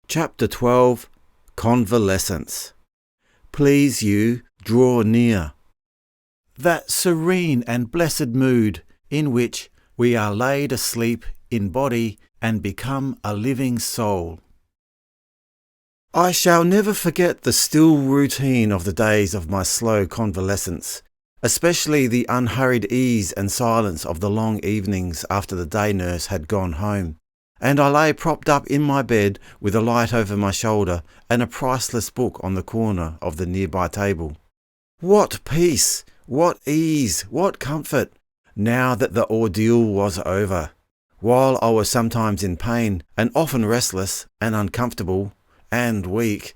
Chapter 12, Convalescence. Please you, draw near. That serene and blessed mood in which we are laid asleep in body and become a living soul. I shall never forget the still routine of the days of my slow convalescence, especially the unhurried ease and silence of the long evenings after the day nurse had gone home, and I lay propped up in my bed with a light over my shoulder and a priceless book on the corner of the nearby table. What peace, what ease, what comfort, now that the ordeal was over, while I was sometimes in pain and often restless and uncomfortable and weak.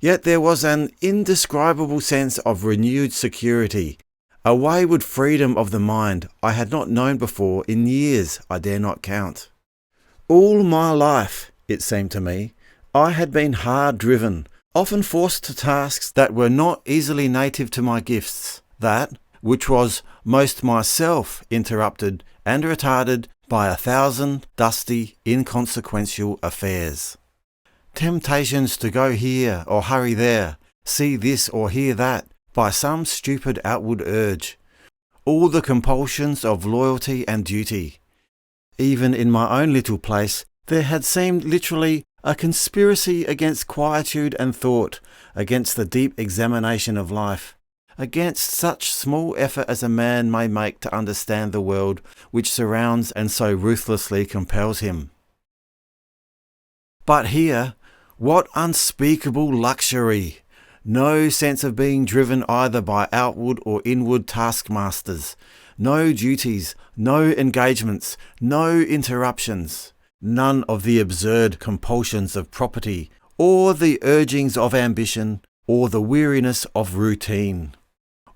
Yet there was an indescribable sense of renewed security, a wayward freedom of the mind I had not known before in years I dare not count. All my life, it seemed to me, I had been hard driven, often forced to tasks that were not easily native to my gifts, that which was most myself interrupted and retarded by 1,000 dusty, inconsequential affairs. Temptations to go here or hurry there, see this or hear that, by some stupid outward urge. All the compulsions of loyalty and duty. Even in my own little place, there had seemed literally a conspiracy against quietude and thought, against the deep examination of life, against such small effort as a man may make to understand the world which surrounds and so ruthlessly compels him. But here, what unspeakable luxury! No sense of being driven either by outward or inward taskmasters, no duties, no engagements, no interruptions, none of the absurd compulsions of property, or the urgings of ambition, or the weariness of routine.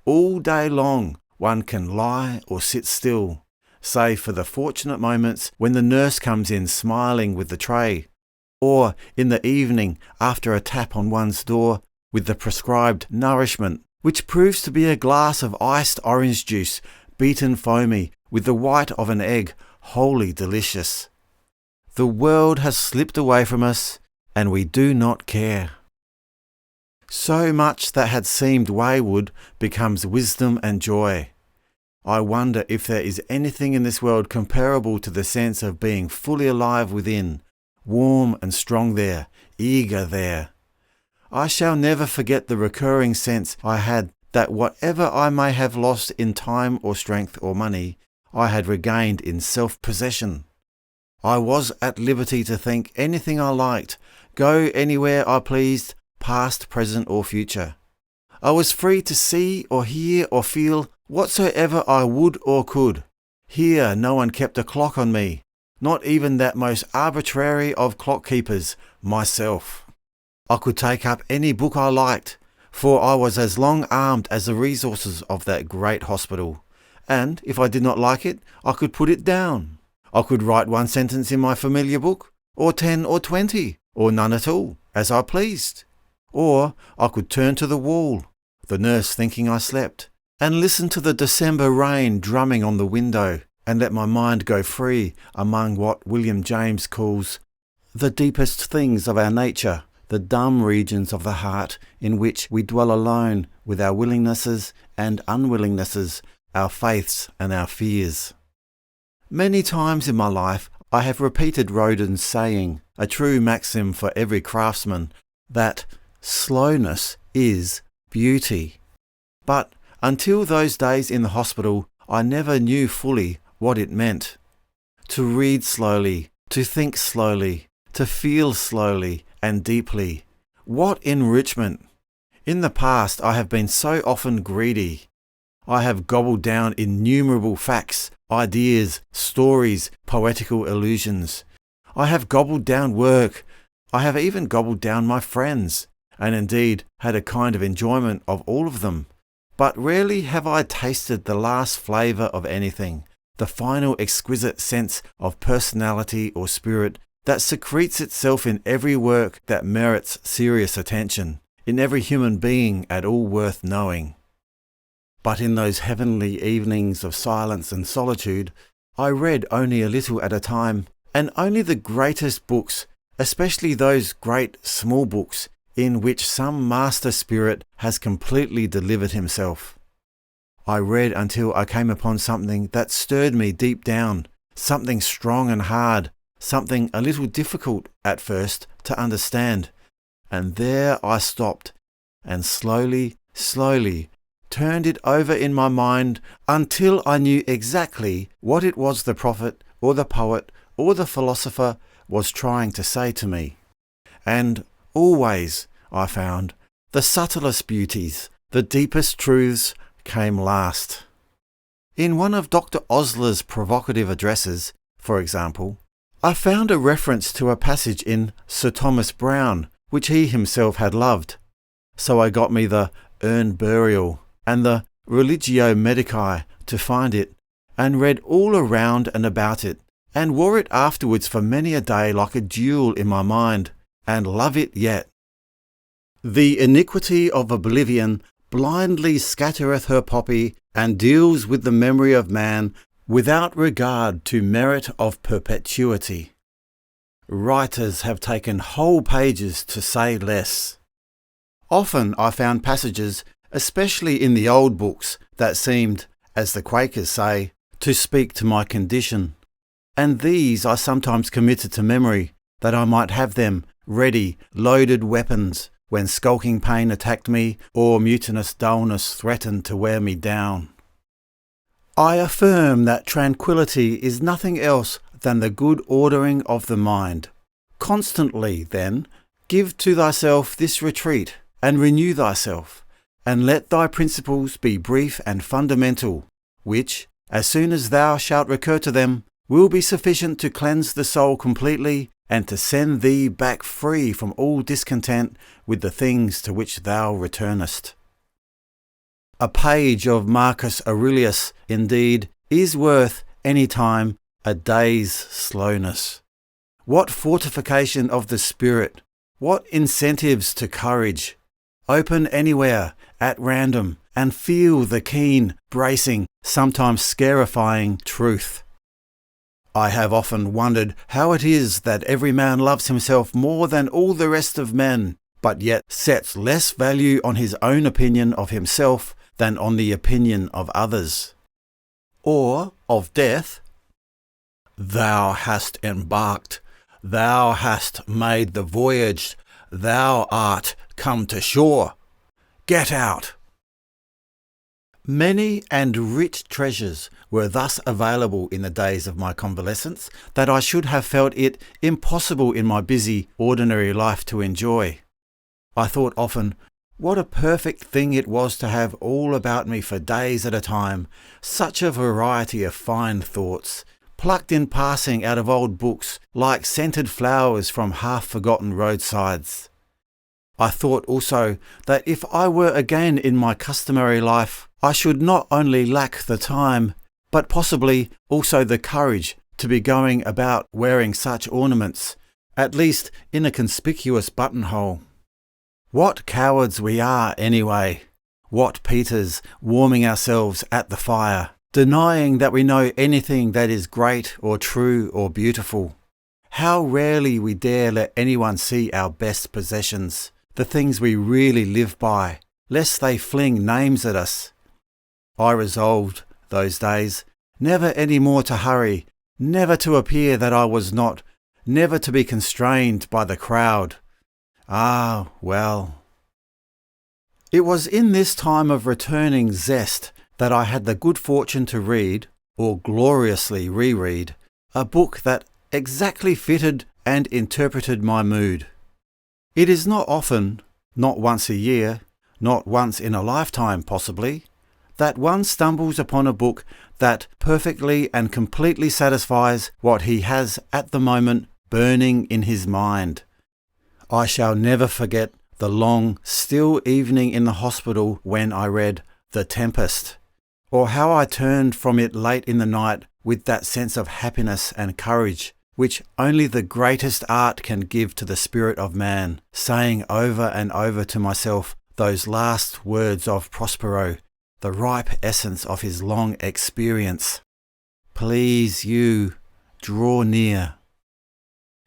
All day long one can lie or sit still, save for the fortunate moments when the nurse comes in smiling with the tray, or in the evening after a tap on one's door with the prescribed nourishment, which proves to be a glass of iced orange juice, beaten foamy with the white of an egg, wholly delicious. The world has slipped away from us, and we do not care. So much that had seemed wayward becomes wisdom and joy. I wonder if there is anything in this world comparable to the sense of being fully alive within, warm and strong there, eager there. I shall never forget the recurring sense I had that whatever I may have lost in time or strength or money, I had regained in self-possession. I was at liberty to think anything I liked, go anywhere I pleased, past, present or future. I was free to see or hear or feel whatsoever I would or could. Here no one kept a clock on me, not even that most arbitrary of clock keepers, myself. I could take up any book I liked, for I was as long-armed as the resources of that great hospital, and if I did not like it, I could put it down. I could write one sentence in my familiar book, or 10 or 20, or none at all, as I pleased. Or I could turn to the wall, the nurse thinking I slept, and listen to the December rain drumming on the window, and let my mind go free among what William James calls the deepest things of our nature, the dumb regions of the heart in which we dwell alone with our willingnesses and unwillingnesses, our faiths and our fears. Many times in my life I have repeated Rodin's saying, a true maxim for every craftsman, that slowness is beauty. But until those days in the hospital, I never knew fully what it meant. To read slowly, to think slowly, to feel slowly and deeply. What enrichment! In the past I have been so often greedy. I have gobbled down innumerable facts, ideas, stories, poetical illusions. I have gobbled down work. I have even gobbled down my friends, and indeed had a kind of enjoyment of all of them. But rarely have I tasted the last flavour of anything, the final exquisite sense of personality or spirit that secretes itself in every work that merits serious attention, in every human being at all worth knowing. But in those heavenly evenings of silence and solitude, I read only a little at a time, and only the greatest books especially those great small books in which some master spirit has completely delivered himself. I read until I came upon something that stirred me deep down, something strong and hard, something a little difficult at first to understand. And there I stopped and slowly turned it over in my mind until I knew exactly what it was the prophet or the poet or the philosopher was trying to say to me. And always, I found, the subtlest beauties, the deepest truths came last. In one of Dr. Osler's provocative addresses, for example, I found a reference to a passage in Sir Thomas Browne which he himself had loved. So I got me the Urn Burial and the Religio Medici to find it, and read all around and about it, and wore it afterwards for many a day like a jewel in my mind, and love it yet. The iniquity of oblivion blindly scattereth her poppy, and deals with the memory of man without regard to merit of perpetuity. Writers have taken whole pages to say less. Often I found passages, especially in the old books, that seemed, as the Quakers say, to speak to my condition. And these I sometimes committed to memory, that I might have them ready, loaded weapons, when skulking pain attacked me or mutinous dullness threatened to wear me down. I affirm that tranquillity is nothing else than the good ordering of the mind. Constantly, then, give to thyself this retreat, and renew thyself, and let thy principles be brief and fundamental, which, as soon as thou shalt recur to them, will be sufficient to cleanse the soul completely, and to send thee back free from all discontent with the things to which thou returnest. A page of Marcus Aurelius, indeed, is worth, any time, a day's slowness. What fortification of the spirit! What incentives to courage! Open anywhere, at random, and feel the keen, bracing, sometimes scarifying truth. I have often wondered how it is that every man loves himself more than all the rest of men, but yet sets less value on his own opinion of himself than on the opinion of others. Or of death. Thou hast embarked, thou hast made the voyage, thou art come to shore. Get out! Many and rich treasures were thus available in the days of my convalescence that I should have felt it impossible in my busy, ordinary life to enjoy. I thought often, what a perfect thing it was to have all about me for days at a time, such a variety of fine thoughts, plucked in passing out of old books, like scented flowers from half-forgotten roadsides. I thought also that if I were again in my customary life, I should not only lack the time, but possibly also the courage to be going about wearing such ornaments, at least in a conspicuous buttonhole. What cowards we are anyway! What Peters warming ourselves at the fire, denying that we know anything that is great or true or beautiful. How rarely we dare let anyone see our best possessions, the things we really live by, lest they fling names at us. I resolved, those days, never any more to hurry, never to appear that I was not, never to be constrained by the crowd. Ah, well. It was in this time of returning zest that I had the good fortune to read, or gloriously reread, a book that exactly fitted and interpreted my mood. It is not often, not once a year, not once in a lifetime possibly, that one stumbles upon a book that perfectly and completely satisfies what he has at the moment burning in his mind. I shall never forget the long, still evening in the hospital when I read The Tempest, or how I turned from it late in the night with that sense of happiness and courage which only the greatest art can give to the spirit of man, saying over and over to myself those last words of Prospero, the ripe essence of his long experience. Please you, draw near.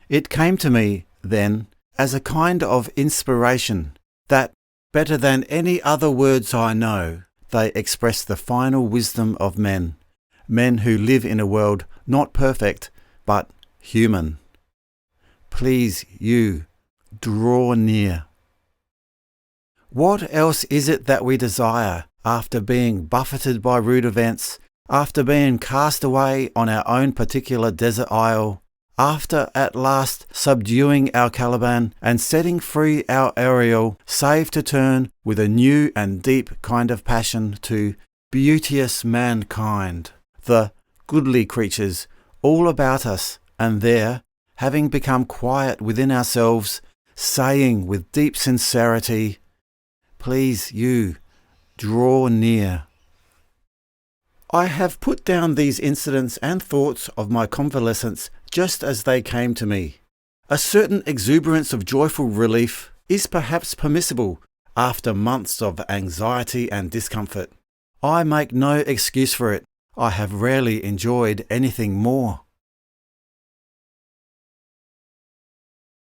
It came to me then, as a kind of inspiration, that, better than any other words I know, they express the final wisdom of men, men who live in a world not perfect, but human. Please, you, draw near. What else is it that we desire after being buffeted by rude events, after being cast away on our own particular desert isle, after at last subduing our Caliban and setting free our Ariel, save to turn with a new and deep kind of passion to beauteous mankind, the goodly creatures all about us, and there, having become quiet within ourselves, saying with deep sincerity, please you, draw near. I have put down these incidents and thoughts of my convalescence just as they came to me. A certain exuberance of joyful relief is perhaps permissible after months of anxiety and discomfort. I make no excuse for it. I have rarely enjoyed anything more.